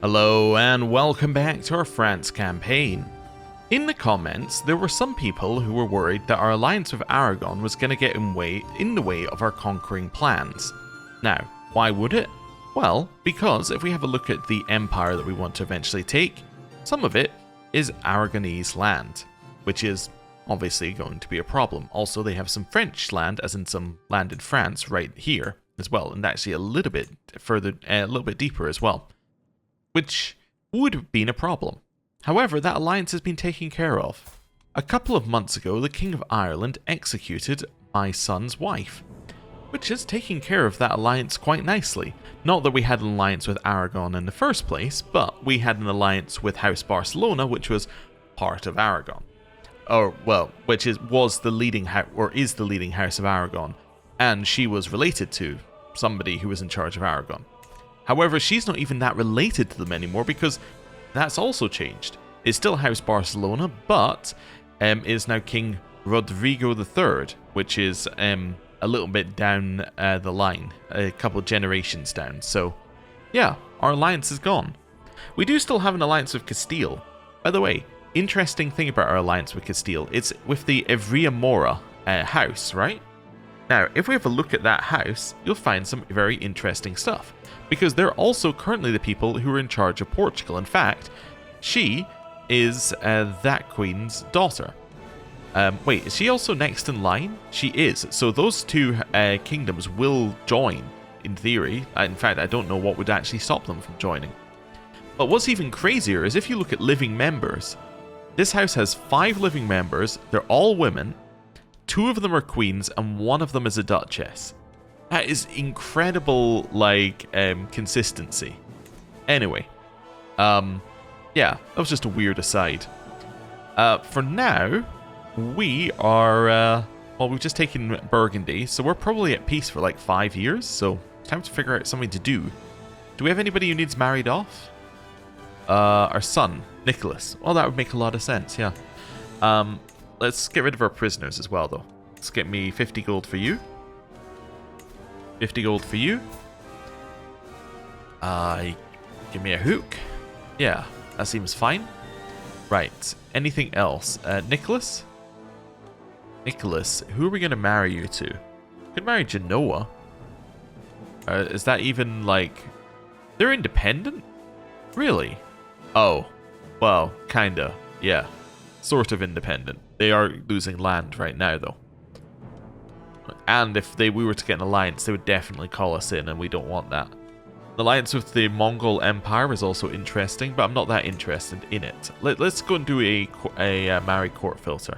Hello and welcome back to our France campaign. In the comments, there were some people who were worried that our alliance with Aragon was going to get in the way of our conquering plans. Now, why would it? Well, because if we have a look at the empire that we want to eventually take, some of it is Aragonese land, which is obviously going to be a problem. Also, they have some French land, as in some land in France right here as well, and actually a little bit further, a little bit deeper as well, which would have been a problem. However, that alliance has been taken care of. A couple of months ago, the King of Ireland executed my son's wife, which is taking care of that alliance quite nicely. Not that we had an alliance with Aragon in the first place, but we had an alliance with House Barcelona, which was part of Aragon. Or, well, was the leading is the leading house of Aragon, and she was related to somebody who was in charge of Aragon. However, she's not even that related to them anymore because that's also changed. It's still House Barcelona, but is now King Rodrigo III, which is a little bit down the line, a couple generations down. So, yeah, our alliance is gone. We do still have an alliance with Castile. By the way, interesting thing about our alliance with Castile, it's with the Evriamora house, right? Now, if we have a look at that house, you'll find some very interesting stuff, because they're also currently the people who are in charge of Portugal. In fact, she is that queen's daughter. Wait, is she also next in line? She is. So those two kingdoms will join, in theory. In fact, I don't know what would actually stop them from joining. But what's even crazier is if you look at living members, this house has 5 living members. They're all women. 2 of them are queens, and 1 of them is a duchess. That is incredible, consistency. Anyway, yeah, that was just a weird aside. For now, we are, well, we've just taken Burgundy, so we're probably at peace for like 5 years, so time to figure out something to do. Do we have anybody who needs married off? Our son, Nicholas. Well, that would make a lot of sense, yeah. Let's get rid of our prisoners as well, though. Let's get me 50 gold for you. 50 gold for you. Give me a hook. Yeah, that seems fine. Right, anything else? Nicholas? Nicholas, who are we going to marry you to? We could marry Genoa. Is that even, they're independent? Really? Oh, well, kinda, yeah. Sort of independent. They are losing land right now, though. And if we were to get an alliance, they would definitely call us in, and we don't want that. The alliance with the Mongol Empire is also interesting, but I'm not that interested in it. Let's go and do a married court filter.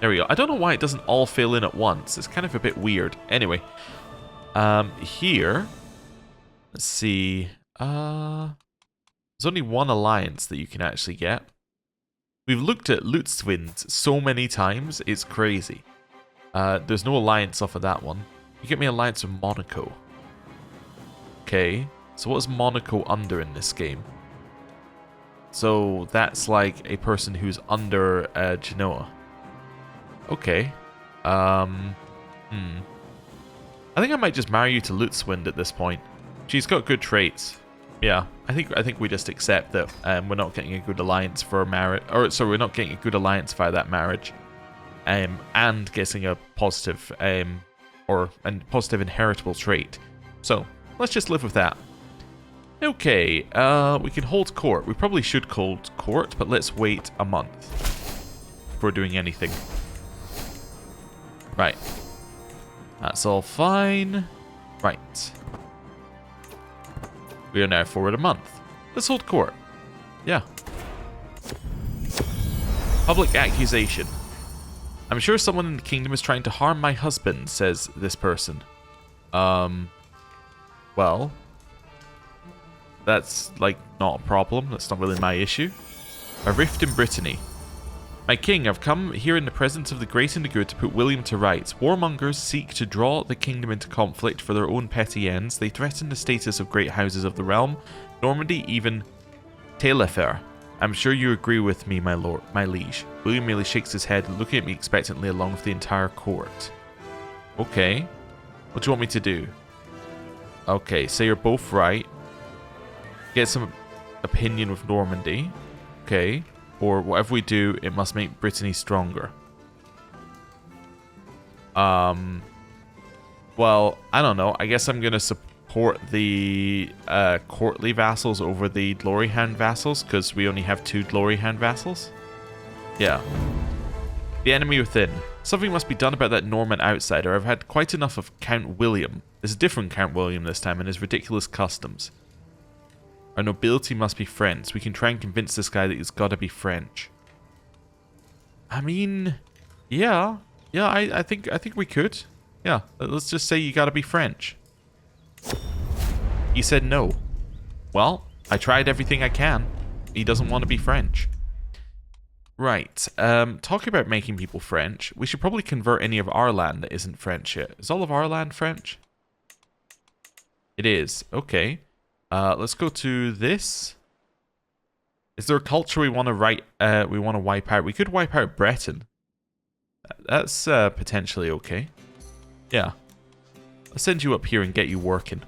There we go. I don't know why it doesn't all fill in at once. It's kind of a bit weird. Anyway, here, let's see. There's only one alliance that you can actually get. We've looked at Lutzwind so many times, it's crazy. There's no alliance off of that one. You get me alliance with Monaco. Okay, so what is Monaco under in this game? So that's like a person who's under Genoa. Okay. I think I might just marry you to Lutzwind at this point. She's got good traits. Yeah, I think we just accept that we're not getting a good alliance for marriage, or sorry, we're not getting a good alliance via that marriage, and getting a positive positive inheritable trait. So let's just live with that. Okay, we can hold court. We probably should hold court, but let's wait a month before doing anything. Right, that's all fine. Right. We are now forward a month. Let's hold court. Yeah. Public accusation. I'm sure someone in the kingdom is trying to harm my husband, says this person. Well, that's, not a problem. That's not really my issue. A rift in Brittany. My king, I've come here in the presence of the great and the good to put William to rights. Warmongers seek to draw the kingdom into conflict for their own petty ends. They threaten the status of great houses of the realm. Normandy, even Taillefer. I'm sure you agree with me, my lord, my liege. William merely shakes his head, looking at me expectantly along with the entire court. Okay. What do you want me to do? Okay, so you're both right. Get some opinion with Normandy. Okay. Or whatever we do, it must make Brittany stronger. Well, I don't know. I guess I'm going to support the courtly vassals over the glory hound vassals, because we only have 2 glory hound vassals. Yeah. The enemy within. Something must be done about that Norman outsider. I've had quite enough of Count William. There's a different Count William this time and his ridiculous customs. Our nobility must be French. We can try and convince this guy that he's got to be French. I mean, yeah. Yeah, I think we could. Yeah, let's just say you got to be French. He said no. Well, I tried everything I can. He doesn't want to be French. Right. Talking about making people French, we should probably convert any of our land that isn't French yet. Is all of our land French? It is. Okay. Let's go to this. Is there a culture we want to wipe out? We could wipe out Breton. That's potentially okay. Yeah. Let's send you up here and get you working.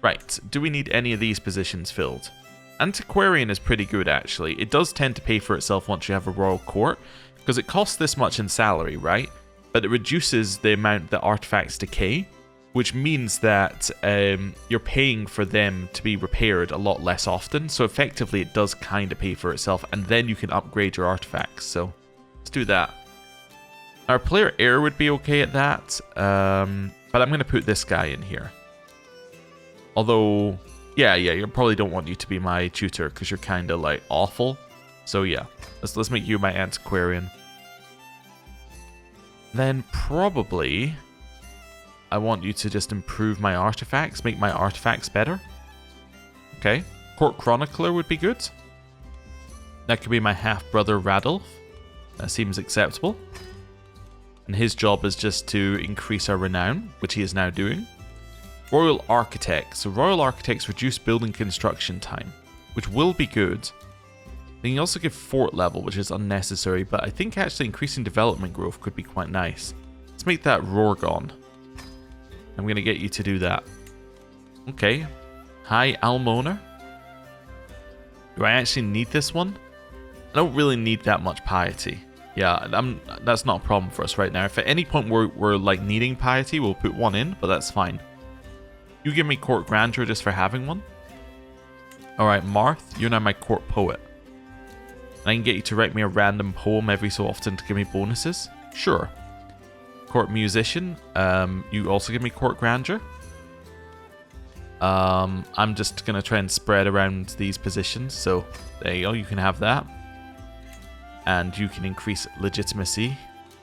Right. Do we need any of these positions filled? Antiquarian is pretty good, actually. It does tend to pay for itself once you have a royal court, because it costs this much in salary, right? But it reduces the amount that artifacts decay, which means that you're paying for them to be repaired a lot less often. So effectively, it does kind of pay for itself, and then you can upgrade your artifacts. So let's do that. Our player heir would be okay at that, but I'm going to put this guy in here. Although, yeah, you probably don't want you to be my tutor because you're kind of like awful. So yeah, let's make you my antiquarian. Then probably I want you to just improve my artifacts, make my artifacts better. Okay, Court Chronicler would be good. That could be my half-brother Radolf. That seems acceptable. And his job is just to increase our renown, which he is now doing. Royal Architect. So Royal Architects reduce building construction time, which will be good. Then you also give fort level, which is unnecessary, but I think actually increasing development growth could be quite nice. Let's make that Rorgon. I'm going to get you to do that. Okay. High Almoner. Do I actually need this one? I don't really need that much piety. Yeah, that's not a problem for us right now. If at any point we're like needing piety, we'll put one in, but that's fine. You give me court grandeur just for having one. Alright, Marth, you're now my court poet. I can get you to write me a random poem every so often to give me bonuses. Sure. Court musician, you also give me court grandeur. I'm just going to try and spread around these positions, so there you go, you can have that. And you can increase legitimacy,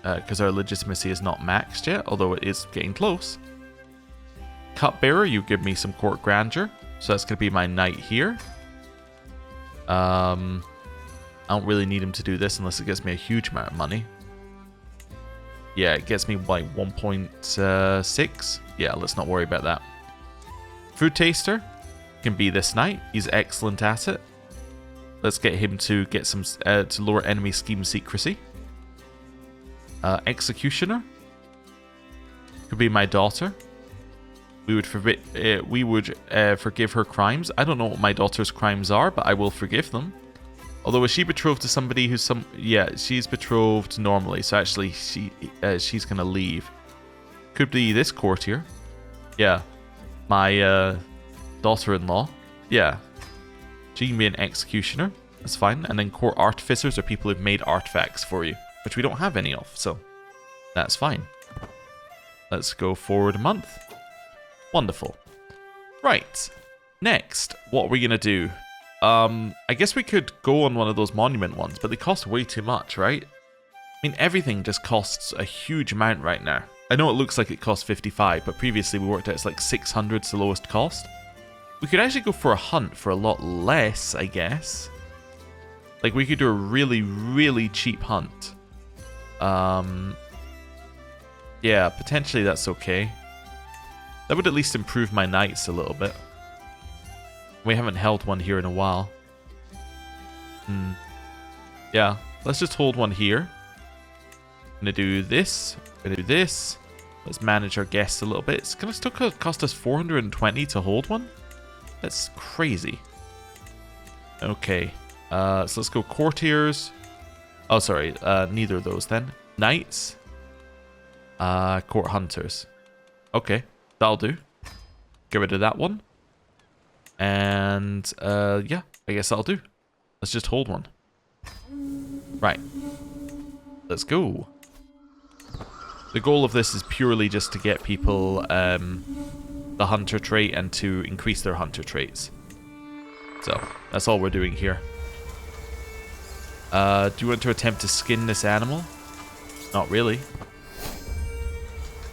because our legitimacy is not maxed yet, although it is getting close. Cupbearer, you give me some court grandeur, so that's going to be my knight here. I don't really need him to do this unless it gets me a huge amount of money. Yeah, it gets me like 1.6. Yeah, let's not worry about that. Food taster can be this knight. He's excellent at it. Let's get him to get some to lower enemy scheme secrecy. Executioner could be my daughter. We would forgive her crimes. I don't know what my daughter's crimes are, but I will forgive them. Although, is she betrothed to somebody who's some... Yeah, she's betrothed normally, so actually she's gonna leave. Could be this courtier. Yeah. My daughter-in-law. Yeah. She can be an executioner. That's fine. And then court artificers are people who've made artifacts for you, which we don't have any of, so that's fine. Let's go forward a month. Wonderful. Right. Next, what are we gonna do? I guess we could go on one of those monument ones, but they cost way too much, right? I mean, everything just costs a huge amount right now. I know it looks like it costs 55, but previously we worked out it's like 600's the lowest cost. We could actually go for a hunt for a lot less, I guess. Like, we could do a really, really cheap hunt. Yeah, potentially that's okay. That would at least improve my knights a little bit. We haven't held one here in a while. Yeah, let's just hold one here. I'm gonna do this. I'm gonna do this. Let's manage our guests a little bit. It's gonna still cost us 420 to hold one. That's crazy. Okay. So let's go courtiers. Oh, sorry. Neither of those then. Knights. Court hunters. Okay. That'll do. Get rid of that one. And, yeah. I guess that'll do. Let's just hold one. Right. Let's go. The goal of this is purely just to get people the hunter trait and to increase their hunter traits. So, that's all we're doing here. Do you want to attempt to skin this animal? Not really.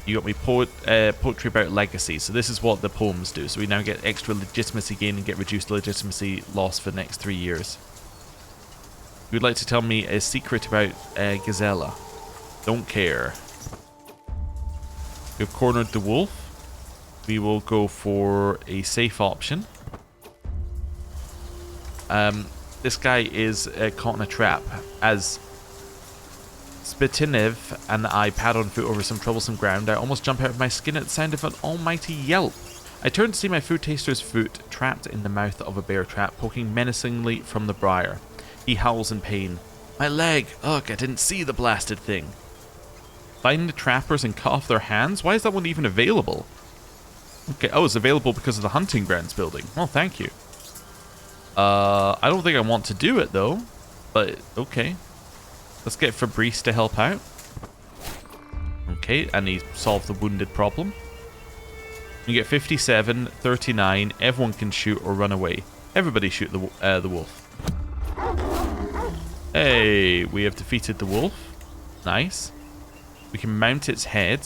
You got me poetry about legacy. So this is what the poems do. So we now get extra legitimacy gain and get reduced legitimacy loss for the next 3 years. You would like to tell me a secret about Gazella? Don't care. We've cornered the wolf. We will go for a safe option. This guy is caught in a trap. As Spitinev and I pad on foot over some troublesome ground, I almost jump out of my skin at the sound of an almighty yelp. I turn to see my food taster's foot trapped in the mouth of a bear trap, poking menacingly from the briar. He howls in pain. My leg! Ugh, I didn't see the blasted thing. Find the trappers and cut off their hands? Why is that one even available? Okay, oh, it's available because of the hunting grounds building. Well, thank you. I don't think I want to do it, though. But, okay. Let's get Fabrice to help out. Okay, and he solved the wounded problem. You get 57, 39, everyone can shoot or run away. Everybody shoot the wolf. Hey, we have defeated the wolf. Nice. We can mount its head.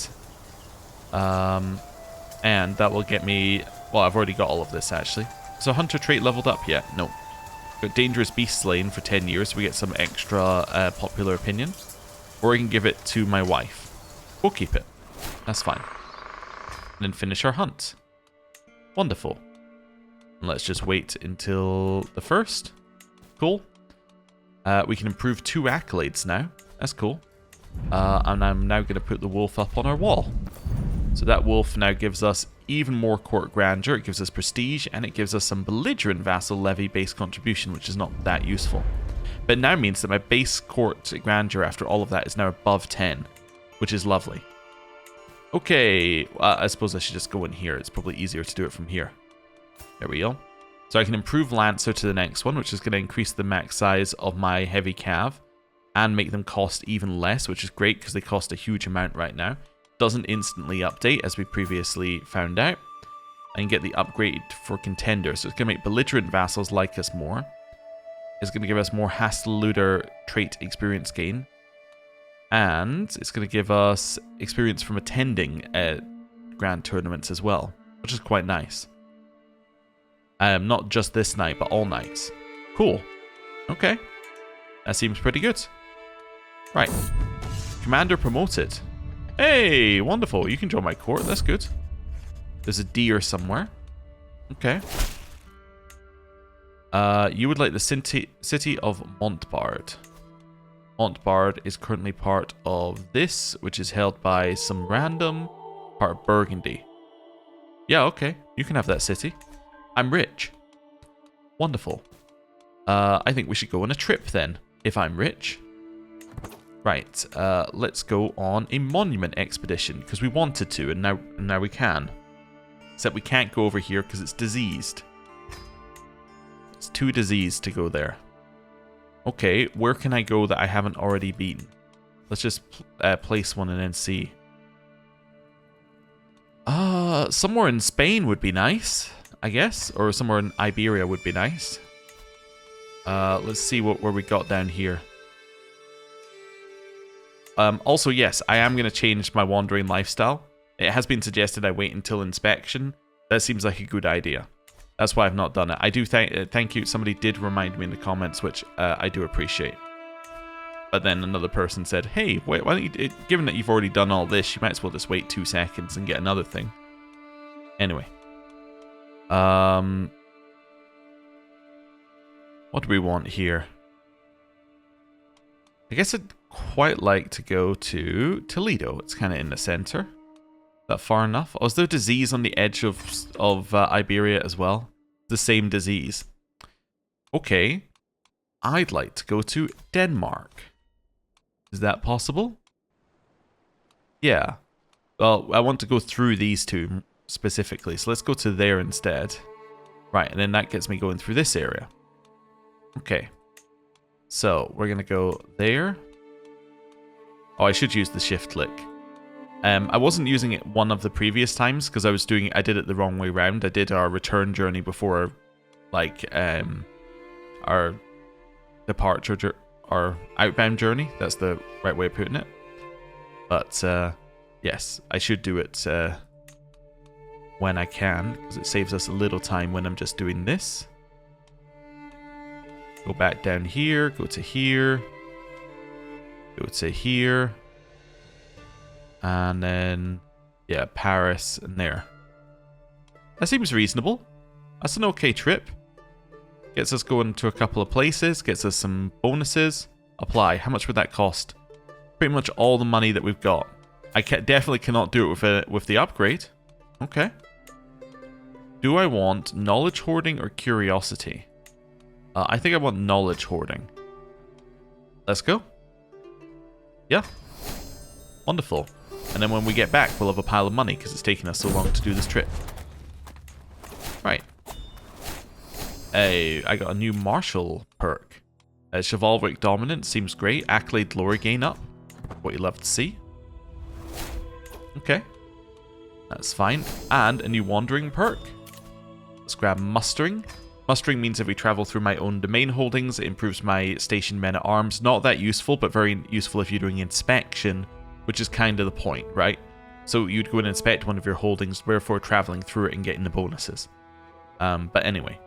And that will get me... Well, I've already got all of this, actually. So Hunter trait leveled up yet? No. Got Dangerous Beast Slain for 10 years, so we get some extra popular opinion. Or I can give it to my wife. We'll keep it. That's fine. And then finish our hunt. Wonderful. And let's just wait until the first. Cool. We can improve 2 accolades now. That's cool. And I'm now going to put the wolf up on our wall. So that wolf now gives us even more court grandeur, it gives us prestige, and it gives us some belligerent vassal levy base contribution, which is not that useful. But it now means that my base court grandeur after all of that is now above 10, which is lovely. Okay, I suppose I should just go in here. It's probably easier to do it from here. There we go. So I can improve Lancer to the next one, which is going to increase the max size of my heavy cav and make them cost even less, which is great because they cost a huge amount right now. Doesn't instantly update, as we previously found out. I can get the upgrade for contenders, so it's going to make belligerent vassals like us more. It's going to give us more Hasteluder trait experience gain. And it's going to give us experience from attending grand tournaments as well, which is quite nice. Not just this night, but all nights. Cool. Okay. That seems pretty good. Right. Commander promoted. Hey, wonderful. You can join my court. That's good. There's a deer somewhere. Okay. You would like the city of Montbard. Montbard is currently part of this, which is held by some random part of Burgundy. Yeah, okay. You can have that city. I'm rich. Wonderful. I think we should go on a trip then, if I'm rich. Right, let's go on a monument expedition, because we wanted to, and now we can. Except we can't go over here because it's diseased. It's too diseased to go there. Okay, where can I go that I haven't already been? Let's just place one and then see. Somewhere in Spain would be nice, I guess. Or somewhere in Iberia would be nice. Let's see where we got down here. Also, yes, I am going to change my wandering lifestyle. It has been suggested I wait until inspection. That seems like a good idea. That's why I've not done it. I do thank you. Somebody did remind me in the comments, which I do appreciate. But then another person said, hey, why don't you, given that you've already done all this, you might as well just wait 2 seconds and get another thing. Anyway. What do we want here? I guess I'd quite like to go to Toledo. It's kind of in the center. That far enough? Oh, is there disease on the edge of Iberia as well? The same disease. Okay. I'd like to go to Denmark. Is that possible? Yeah. Well, I want to go through these two specifically, so let's go to there instead. Right, and then that gets me going through this area. Okay. So, we're going to go there. Oh, I should use the shift click. I wasn't using it one of the previous times because I did it the wrong way round. I did our return journey before, like, our departure, our outbound journey. That's the right way of putting it. But, yes, I should do it when I can, because it saves us a little time when I'm just doing this. Go back down here, go to here, go to here, and then, yeah, Paris and there. That seems reasonable. That's an okay trip. Gets us going to a couple of places, gets us some bonuses. Apply. How much would that cost? Pretty much all the money that we've got. I definitely cannot do it with the upgrade. Okay. Do I want knowledge hoarding or curiosity? I think I want knowledge hoarding. Let's go. Yeah. Wonderful. And then when we get back, we'll have a pile of money because it's taken us so long to do this trip. Right. Hey, I got a new martial perk. Chivalric Dominance seems great. Accolade glory gain up. What you love to see. Okay. That's fine. And a new wandering perk. Let's grab mustering. Mustering means if we travel through my own domain holdings, it improves my station men-at-arms. Not that useful, but very useful if you're doing inspection, which is kind of the point, right? So you'd go and inspect one of your holdings, therefore traveling through it and getting the bonuses. But anyway,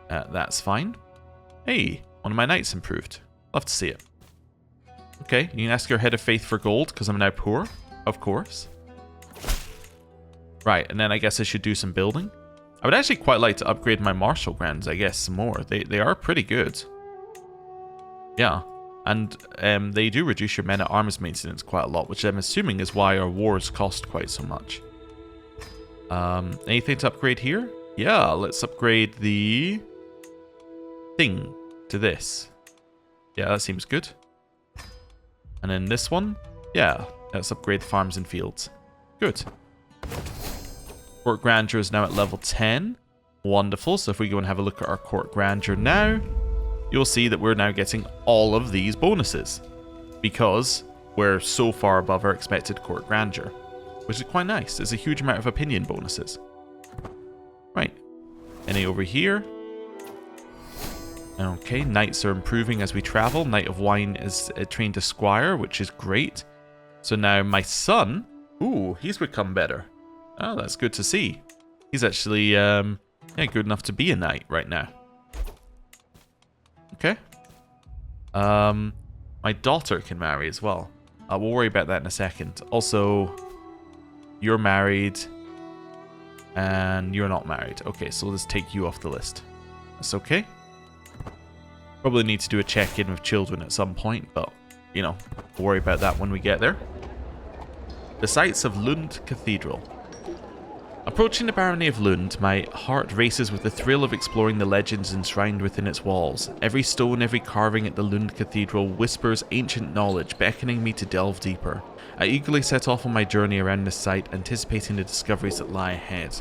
that's fine. Hey, one of my knights improved. Love to see it. Okay, you can ask your head of faith for gold, because I'm now poor, of course. Right, and then I guess I should do some building. I would actually quite like to upgrade my martial grands, I guess, some more. They are pretty good. Yeah, and they do reduce your men-at-arms maintenance quite a lot, which I'm assuming is why our wars cost quite so much. Anything to upgrade here? Yeah, let's upgrade the thing to this. Yeah, that seems good. And then this one? Yeah, let's upgrade the farms and fields. Good. Court Grandeur is now at level 10. Wonderful. So if we go and have a look at our Court Grandeur now, you'll see that we're now getting all of these bonuses because we're so far above our expected Court Grandeur, which is quite nice. There's a huge amount of opinion bonuses. Right. Any over here? Okay, knights are improving as we travel. Knight of Wine is trained to Squire, which is great. So now my son, ooh, he's become better. Oh, that's good to see. He's actually yeah, good enough to be a knight right now. Okay. My daughter can marry as well. We'll worry about that in a second. Also, you're married and you're not married. Okay, so let's take you off the list. That's okay. Probably need to do a check-in with children at some point, but, you know, we'll worry about that when we get there. The sights of Lund Cathedral. Approaching the barony of Lund, my heart races with the thrill of exploring the legends enshrined within its walls. Every stone, every carving at the Lund Cathedral whispers ancient knowledge, beckoning me to delve deeper. I eagerly set off on my journey around this site, anticipating the discoveries that lie ahead.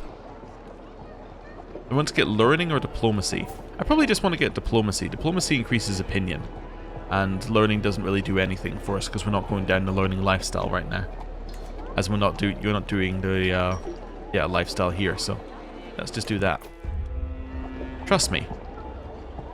I want to get learning or diplomacy. I probably just want to get diplomacy. Diplomacy increases opinion, and learning doesn't really do anything for us because we're not going down the learning lifestyle right now. As you're not doing the lifestyle here, so let's just do that. Trust me.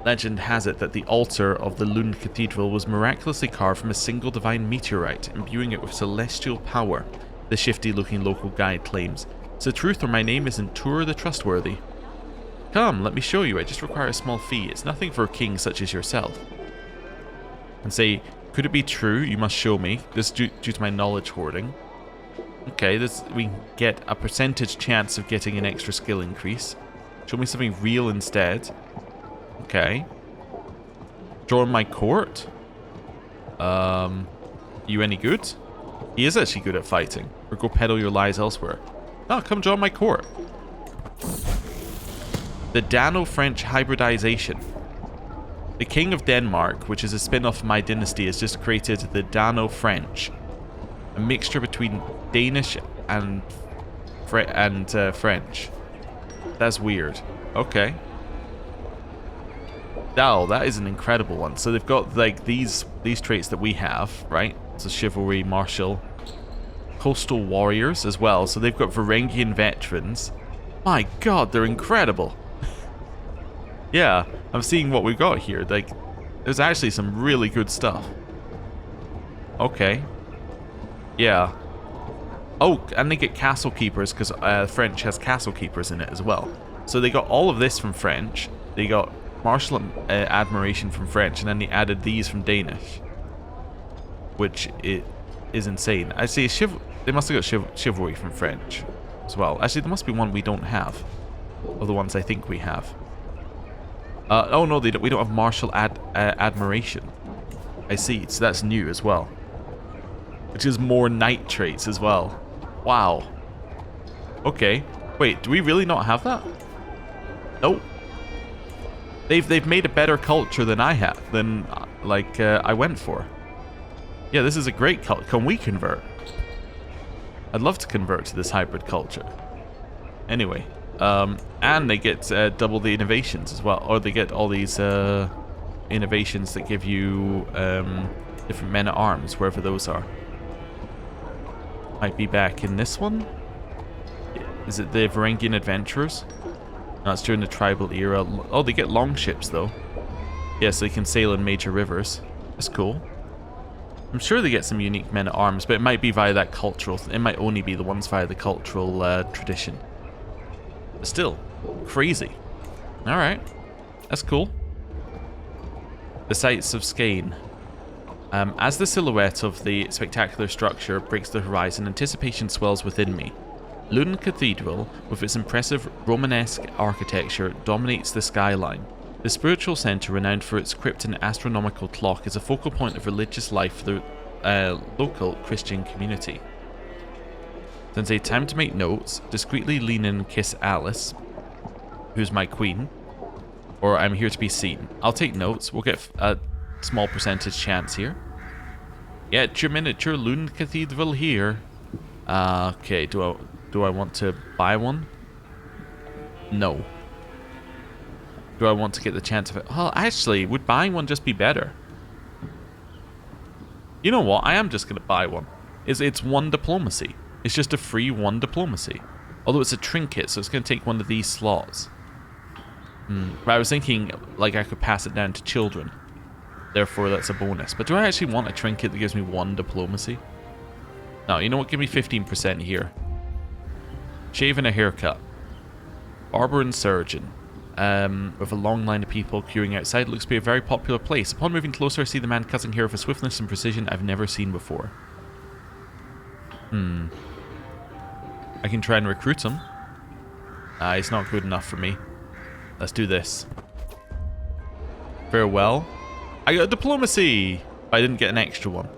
Legend has it that the altar of the Lund Cathedral was miraculously carved from a single divine meteorite, imbuing it with celestial power, the shifty-looking local guide claims. It's the truth, or my name isn't Tour the Trustworthy. Come, let me show you. I just require a small fee. It's nothing for a king such as yourself. And say, could it be true? You must show me. This is due to my knowledge hoarding. Okay, we get a percentage chance of getting an extra skill increase. Show me something real instead. Okay. Join my court? You any good? He is actually good at fighting. Or go peddle your lies elsewhere. No, come join my court. The Dano-French hybridization. The King of Denmark, which is a spin-off of my dynasty, has just created the Dano-French. A mixture between Danish and French. That's weird. Okay. Oh, that is an incredible one. So they've got like these traits that we have, right? So chivalry, martial, coastal warriors as well. So they've got Varangian veterans. My god, they're incredible. Yeah, I'm seeing what we've got here. Like, there's actually some really good stuff. Okay. Yeah. Oh, and they get castle keepers because French has castle keepers in it as well. So they got all of this from French. They got martial admiration from French, and then they added these from Danish, which is insane. I say they must have got chivalry from French as well. Actually, there must be one we don't have, of the ones I think we have. Oh no, we don't have martial admiration. I see, so that's new as well, which is more knight traits as well. Wow. Okay. Wait, do we really not have that? Nope. They've made a better culture than I have, than I went for. Yeah, this is a great culture. Can we convert? I'd love to convert to this hybrid culture. Anyway, and they get double the innovations as well, or they get all these innovations that give you different men at arms, wherever those are. Might be back in this one. Is it the Varangian Adventurers? No, it's during the tribal era. Oh, they get longships though. Yeah, so they can sail in major rivers. That's cool. I'm sure they get some unique men at arms, but it might be via that cultural. It might only be the ones via the cultural tradition. But still, crazy. All right, that's cool. The sights of Skane. As the silhouette of the spectacular structure breaks the horizon, anticipation swells within me. Lund Cathedral, with its impressive Romanesque architecture, dominates the skyline. The spiritual centre, renowned for its crypt and astronomical clock, is a focal point of religious life for the local Christian community. Then say, time to make notes. Discreetly lean in and kiss Alice, who's my queen. Or I'm here to be seen. I'll take notes. We'll get a small percentage chance here. Get your miniature Lund Cathedral here. Okay, do I want to buy one? No. Do I want to get the chance of it? Well, actually, would buying one just be better? You know what? I am just going to buy one. It's one diplomacy. It's just a free one diplomacy. Although it's a trinket, so it's going to take one of these slots. But I was thinking, like, I could pass it down to children. Therefore, that's a bonus. But do I actually want a trinket that gives me one diplomacy? No, you know what? Give me 15% here. Shave and a haircut. Barber and surgeon. With a long line of people queuing outside. Looks to be a very popular place. Upon moving closer, I see the man cutting hair with a swiftness and precision I've never seen before. I can try and recruit him. He's not good enough for me. Let's do this. Farewell. I got a diplomacy! But I didn't get an extra one.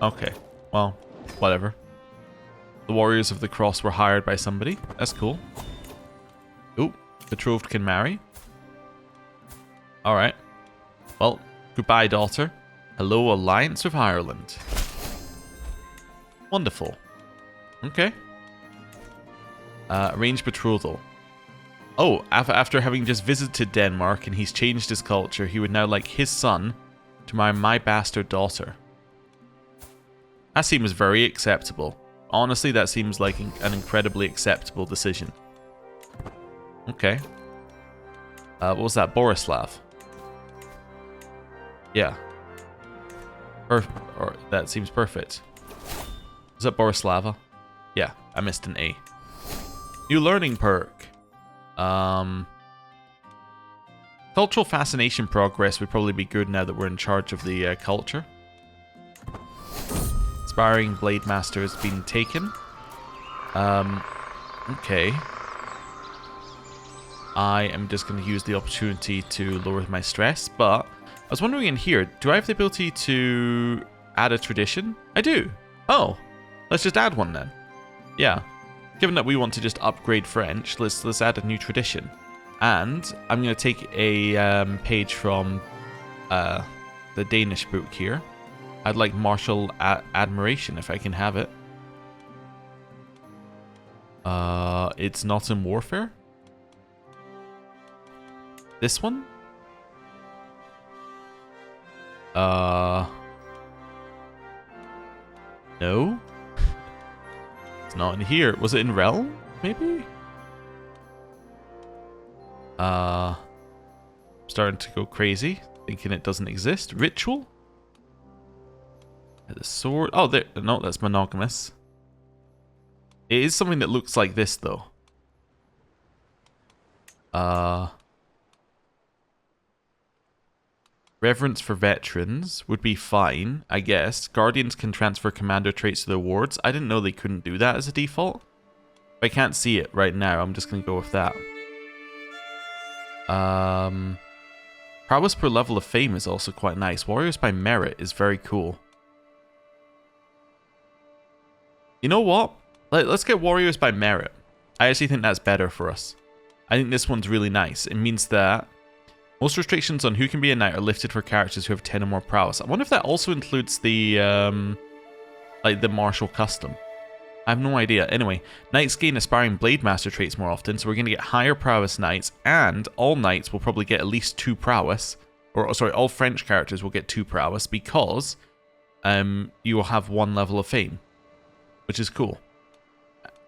Okay. Well, whatever. The Warriors of the Cross were hired by somebody. That's cool. Ooh, betrothed can marry. Alright. Well, goodbye, daughter. Hello, Alliance of Ireland. Wonderful. Okay. Arranged betrothal. Oh, after having just visited Denmark and he's changed his culture, he would now like his son to marry my bastard daughter. That seems very acceptable. Honestly, that seems like an incredibly acceptable decision. Okay. What was that? Borislav. Yeah. Or that seems perfect. Is that Borislava? Yeah, I missed an A. New learning perk. Cultural fascination progress would probably be good now that we're in charge of the culture. Aspiring Blade Master has been taken. Okay. I am just going to use the opportunity to lower my stress, but I was wondering in here, do I have the ability to add a tradition? I do. Oh, let's just add one then. Yeah. Given that we want to just upgrade French, let's add a new tradition. And I'm going to take a page from the Danish book here. I'd like martial admiration if I can have it. It's not in warfare. This one? No. It's not in here. Was it in Realm? Maybe? Starting to go crazy, thinking it doesn't exist. Ritual? The sword. Oh, there. No, that's monogamous. It is something that looks like this, though. Reverence for veterans would be fine, I guess. Guardians can transfer commander traits to their wards. I didn't know they couldn't do that as a default. I can't see it right now. I'm just going to go with that. Prowess per level of fame is also quite nice. Warriors by merit is very cool. You know what? Let's get warriors by merit. I actually think that's better for us. I think this one's really nice. It means that most restrictions on who can be a knight are lifted for characters who have 10 or more prowess. I wonder if that also includes the, like the martial custom. I have no idea. Anyway, knights gain aspiring blade master traits more often, so we're going to get higher prowess knights, and all knights will probably get at least 2 prowess. Or, sorry, all French characters will get 2 prowess because you will have 1 level of fame, which is cool.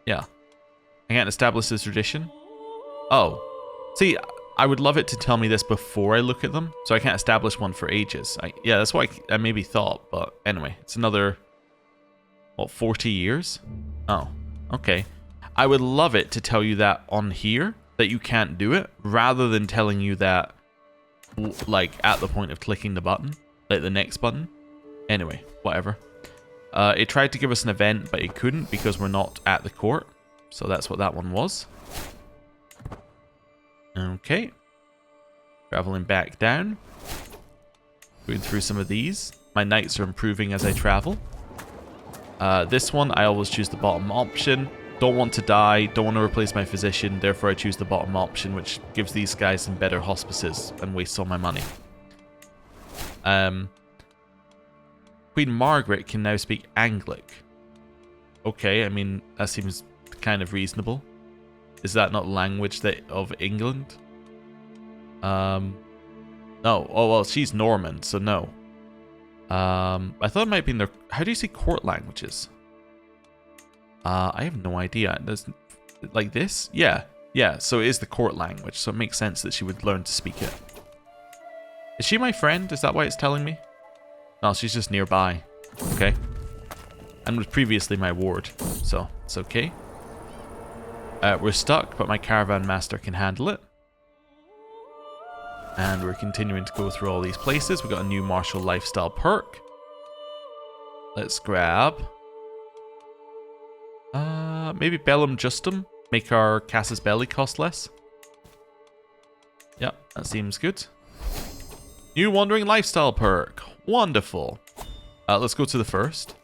Yeah. I can't establish this tradition. Oh. See, I would love it to tell me this before I look at them, so I can't establish one for ages. Yeah, that's what I maybe thought, but anyway, it's another, what, 40 years? Oh, okay. I would love it to tell you that on here, that you can't do it, rather than telling you that, like, at the point of clicking the button, like the next button. Anyway, whatever. It tried to give us an event, but it couldn't because we're not at the court, so that's what that one was. Okay. Traveling back down. Going through some of these. My knights are improving as I travel. This one, I always choose the bottom option. Don't want to die, don't want to replace my physician, therefore I choose the bottom option, which gives these guys some better hospices and wastes all my money. Queen Margaret can now speak Anglic. Okay, I mean, that seems kind of reasonable. Is that not language of England? No. Oh, well, she's Norman, so no. I thought it might be in their... How do you say court languages? I have no idea. There's, like this? Yeah. Yeah, so it is the court language, so it makes sense that she would learn to speak it. Is she my friend? Is that why it's telling me? No, she's just nearby. Okay. And was previously my ward, so it's okay. We're stuck, but my caravan master can handle it. And we're continuing to go through all these places. We've got a new martial lifestyle perk. Let's grab... maybe Bellum Justum. Make our Casus Belli cost less. Yep, that seems good. New Wandering Lifestyle perk. Wonderful. Let's go to the first.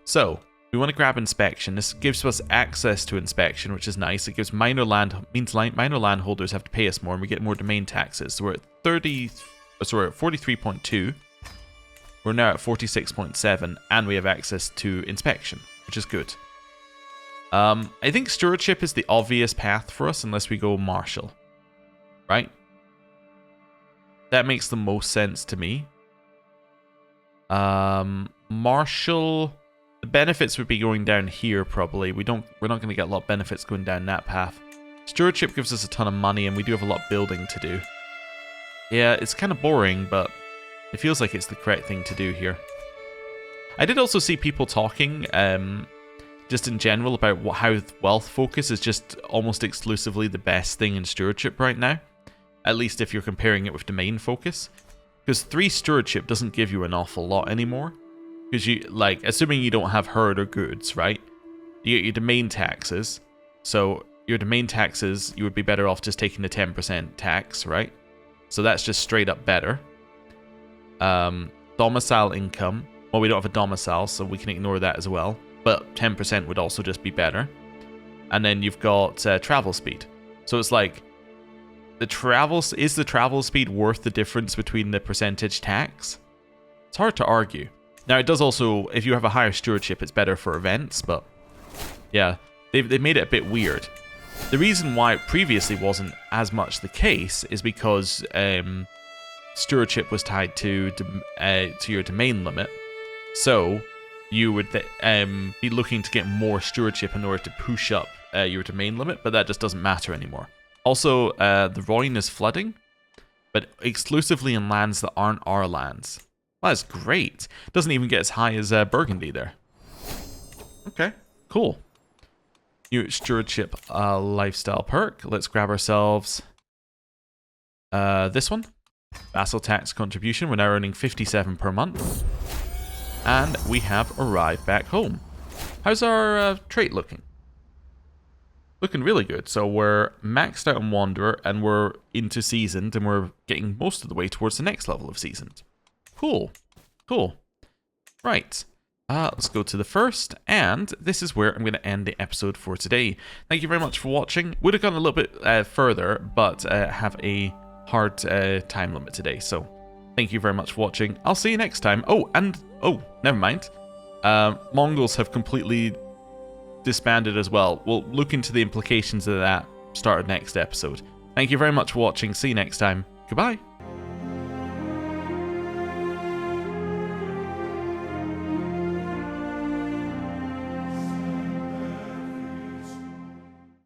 So... we want to grab inspection. This gives us access to inspection, which is nice. It gives minor landholders have to pay us more, and we get more domain taxes. So we're at 43.2. We're now at 46.7, and we have access to inspection, which is good. I think stewardship is the obvious path for us, unless we go martial, right? That makes the most sense to me. Martial. The benefits would be going down here, probably. We're not going to get a lot of benefits going down that path. Stewardship gives us a ton of money, and we do have a lot of building to do. Yeah, it's kind of boring, but it feels like it's the correct thing to do here. I did also see people talking, just in general, about how wealth focus is just almost exclusively the best thing in stewardship right now. At least if you're comparing it with domain focus. Because 3 stewardship doesn't give you an awful lot anymore. Because you, like, assuming you don't have herd or goods, right? You get your domain taxes. So your domain taxes, you would be better off just taking the 10% tax, right? So that's just straight up better. Domicile income. Well, we don't have a domicile, so we can ignore that as well. But 10% would also just be better. And then you've got travel speed. So it's like, is the travel speed worth the difference between the percentage tax? It's hard to argue. Now, it does also, if you have a higher stewardship, it's better for events, but yeah, they've made it a bit weird. The reason why it previously wasn't as much the case is because stewardship was tied to your domain limit, so you would be looking to get more stewardship in order to push up your domain limit, but that just doesn't matter anymore. Also, the Rhine is flooding, but exclusively in lands that aren't our lands. Well, that's great. Doesn't even get as high as Burgundy there. Okay, cool. New stewardship lifestyle perk. Let's grab ourselves this one. Vassal tax contribution. We're now earning 57 per month. And we have arrived back home. How's our trait looking? Looking really good. So we're maxed out on Wanderer, and we're into Seasoned, and we're getting most of the way towards the next level of Seasoned. Cool. Cool. Right. Let's go to the first, and this is where I'm going to end the episode for today. Thank you very much for watching. Would have gone a little bit further, but have a hard time limit today, so thank you very much for watching. I'll see you next time. Oh, never mind. Mongols have completely disbanded as well. We'll look into the implications of that start of next episode. Thank you very much for watching. See you next time. Goodbye.